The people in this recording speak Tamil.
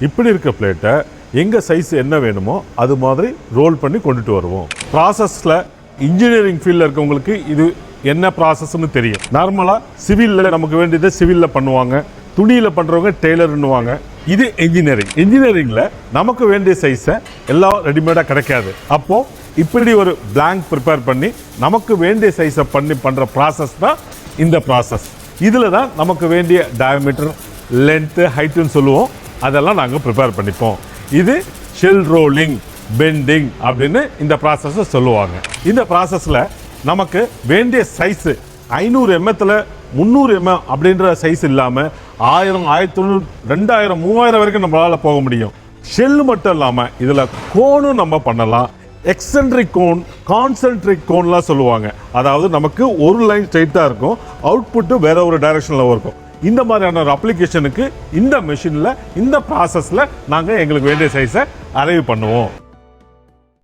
இப்படி இருக்க பிளேட்டை எங்கள் சைஸ் என்ன வேணுமோ அது மாதிரி ரோல் பண்ணி கொண்டுட்டு வருவோம். ப்ராசஸில் இன்ஜினியரிங் ஃபீல்டில் இருக்கவங்களுக்கு இது என்ன ப்ராசஸ்ன்னு தெரியும். நார்மலாக சிவிலில் நமக்கு வேண்டியதை சிவிலில் பண்ணுவாங்க, துணியில் பண்ணுறவங்க டெய்லர்னுவாங்க. இது இன்ஜினியரிங்கில் நமக்கு வேண்டிய சைஸை எல்லாம் ரெடிமேடாக கிடைக்காது. அப்போது இப்படி ஒரு பிளாங்க் ப்ரிப்பேர் பண்ணி நமக்கு வேண்டிய சைஸை பண்ணுற ப்ராசஸ் தான் இந்த ப்ராசஸ். இதில் தான் நமக்கு வேண்டிய டயாமீட்டர், லென்த்து, ஹைட்டுன்னு சொல்லுவோம். அதெல்லாம் நாங்கள் ப்ரிப்பேர் பண்ணிப்போம். இது ஷெல் ரோலிங், பெண்டிங் அப்படின்னு இந்த ப்ராசஸை சொல்லுவாங்க. இந்த ப்ராசஸில் நமக்கு வேண்டிய சைஸு 500 mm 300 mm அப்படின்ற சைஸ் இல்லாமல் 1000, 1500, 2000, 3000 வரைக்கும் நம்மளால் போக முடியும். ஷெல் மட்டும் இல்லாமல் இதில் கோனும் நம்ம பண்ணலாம். எக்ஸென்ட்ரிக் கோன், கான்சென்ட்ரிக் கோன்லாம் சொல்லுவாங்க. அதாவது நமக்கு ஒரு லைன் ஸ்ட்ரைட்டாக இருக்கும், அவுட்புட்டு வேற ஒரு டைரக்ஷனில் இருக்கும். இந்த மாதிரியான ஒரு அப்ளிகேஷனுக்கு இந்த மெஷினில், இந்த ப்ராசஸில் நாங்கள் எங்களுக்கு வேண்டிய சைஸை அரைவ் பண்ணுவோம்.